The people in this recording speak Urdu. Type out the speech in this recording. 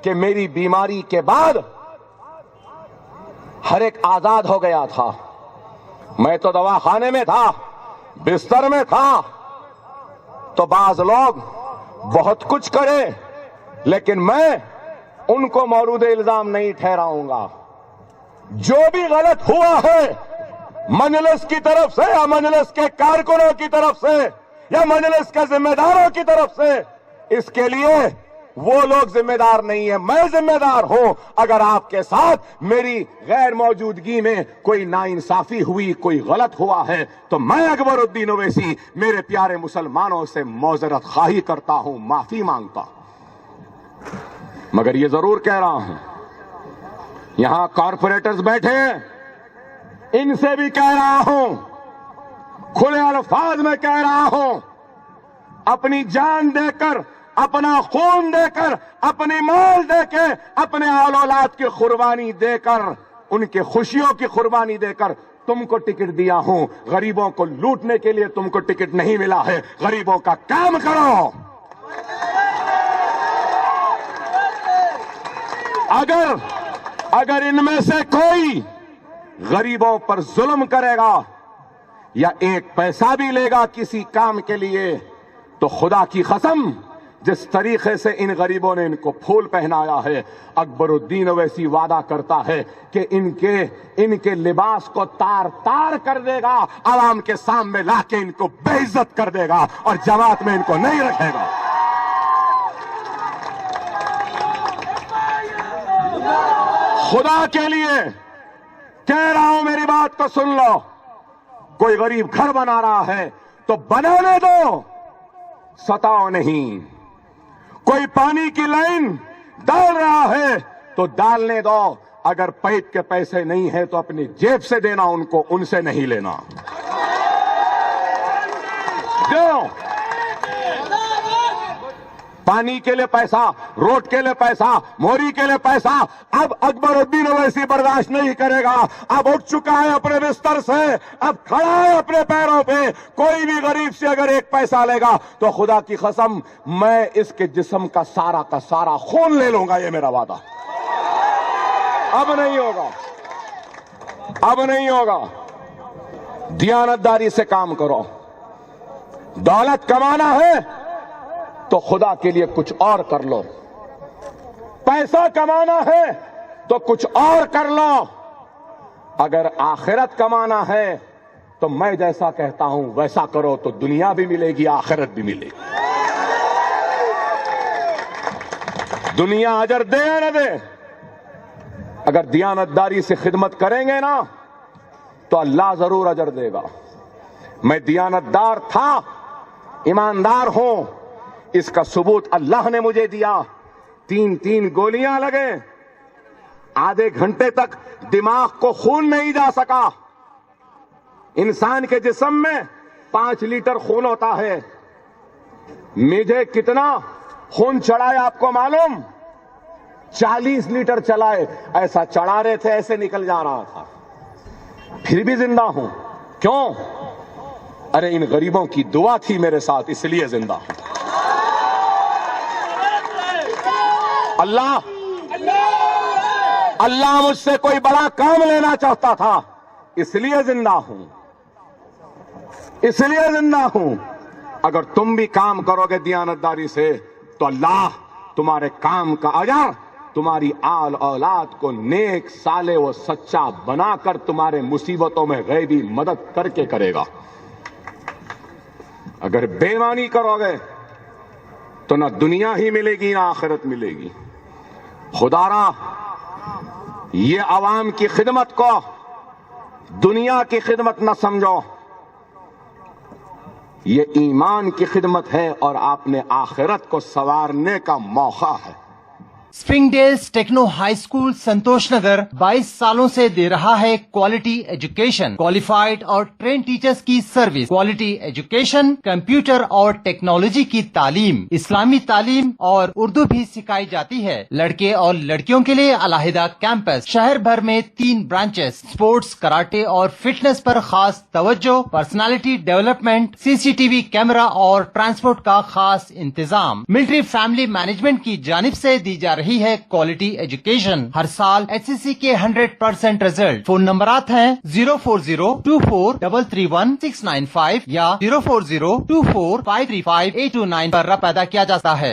کہ میری بیماری کے بعد ہر ایک آزاد ہو گیا تھا. میں تو دوا خانے میں تھا, بستر میں تھا. تو بعض لوگ بہت کچھ کرے, لیکن میں ان کو مورود الزام نہیں ٹھہراؤں گا. جو بھی غلط ہوا ہے مجلس کی طرف سے یا مجلس کے کارکنوں کی طرف سے یا مجلس کے ذمہ داروں کی طرف سے, اس کے لیے وہ لوگ ذمہ دار نہیں ہیں, میں ذمہ دار ہوں. اگر آپ کے ساتھ میری غیر موجودگی میں کوئی ناانصافی ہوئی, کوئی غلط ہوا ہے, تو میں اکبر الدین اویسی میرے پیارے مسلمانوں سے معذرت خواہی کرتا ہوں, معافی مانگتا ہوں. مگر یہ ضرور کہہ رہا ہوں, یہاں کارپوریٹرز بیٹھے ہیں, ان سے بھی کہہ رہا ہوں, کھلے الفاظ میں کہہ رہا ہوں, اپنی جان دے کر, اپنا خون دے کر, اپنی مال دے کے, اپنے آل اولاد کی قربانی دے کر, ان کے خوشیوں کی قربانی دے کر تم کو ٹکٹ دیا ہوں. غریبوں کو لوٹنے کے لیے تم کو ٹکٹ نہیں ملا ہے. غریبوں کا کام کرو. اگر ان میں سے کوئی غریبوں پر ظلم کرے گا یا ایک پیسہ بھی لے گا کسی کام کے لیے, تو خدا کی قسم جس طریقے سے ان غریبوں نے ان کو پھول پہنایا ہے, اکبر الدین اویسی وعدہ کرتا ہے کہ ان کے لباس کو تار تار کر دے گا, عوام کے سامنے لا کے ان کو بے عزت کر دے گا اور جماعت میں ان کو نہیں رکھے گا. خدا کے لیے کہہ رہا ہوں, میری بات کو سن لو. کوئی غریب گھر بنا رہا ہے تو بنانے دو, ستاؤ نہیں. کوئی پانی کی لائن ڈال رہا ہے تو ڈالنے دو. اگر پائپ کے پیسے نہیں ہیں تو اپنی جیب سے دینا ان کو, ان سے نہیں لینا. کیوں؟ پانی کے لیے پیسہ, روڈ کے لیے پیسہ, موری کے لیے پیسہ اب اکبر الدین اویسی برداشت نہیں کرے گا. اب اٹھ چکا ہے اپنے بستر سے, اب کھڑا ہے اپنے پیروں پہ. کوئی بھی غریب سے اگر ایک پیسہ لے گا تو خدا کی قسم میں اس کے جسم کا سارا خون لے لوں گا. یہ میرا وعدہ. اب نہیں ہوگا, اب نہیں ہوگا. دیانتداری سے کام کرو. دولت کمانا ہے تو خدا کے لیے کچھ اور کر لو. پیسہ کمانا ہے تو کچھ اور کر لو. اگر آخرت کمانا ہے تو میں جیسا کہتا ہوں ویسا کرو, تو دنیا بھی ملے گی, آخرت بھی ملے گی. دنیا اجر دے یا نہ دے, اگر دیانتداری سے خدمت کریں گے نا تو اللہ ضرور اجر دے گا. میں دیانتدار تھا, ایماندار ہوں, اس کا ثبوت اللہ نے مجھے دیا. 3 گولیاں لگے, آدھے گھنٹے تک دماغ کو خون نہیں جا سکا. انسان کے جسم میں 5 لیٹر خون ہوتا ہے. مجھے کتنا خون چڑھائے آپ کو معلوم؟ 40 لیٹر چلائے. ایسا چڑھا رہے تھے ایسے نکل جا رہا تھا. پھر بھی زندہ ہوں. کیوں؟ ارے ان غریبوں کی دعا تھی میرے ساتھ, اس لیے زندہ ہوں. اللہ مجھ سے کوئی بڑا کام لینا چاہتا تھا, اس لیے زندہ ہوں, اس لیے زندہ ہوں. اگر تم بھی کام کرو گے دیانتداری سے تو اللہ تمہارے کام کا اجر تمہاری آل اولاد کو نیک صالح و سچا بنا کر تمہارے مصیبتوں میں غیبی مدد کر کے کرے گا. اگر بے ایمانی کرو گے تو نہ دنیا ہی ملے گی نہ آخرت ملے گی. خدا را یہ عوام کی خدمت کو دنیا کی خدمت نہ سمجھو, یہ ایمان کی خدمت ہے اور آپ نے آخرت کو سنوارنے کا موقع ہے. Spring dales techno high school Santosh Nagar 22 سالوں سے دے رہا ہے کوالٹی ایجوکیشن, کوالیفائڈ اور ٹرین ٹیچرز کی سروس. کوالٹی ایجوکیشن, کمپیوٹر اور ٹیکنالوجی کی تعلیم, اسلامی تعلیم اور اردو بھی سکھائی جاتی ہے. لڑکے اور لڑکیوں کے لیے علیحدہ کیمپس. شہر بھر میں 3 برانچز. سپورٹس, کراٹے اور فٹنس پر خاص توجہ. پرسنالٹی ڈیولپمنٹ, CCTV کیمرہ اور ٹرانسپورٹ کا خاص انتظام. ملٹری فیملی مینجمنٹ کی جانب سے دی جا رہی رہی ہے کوالٹی ایجوکیشن. ہر سال HCC کے 100% ریزلٹ. فون نمبرات ہیں 04024331695 یا 04024535829 پر رابطہ کیا جاتا ہے.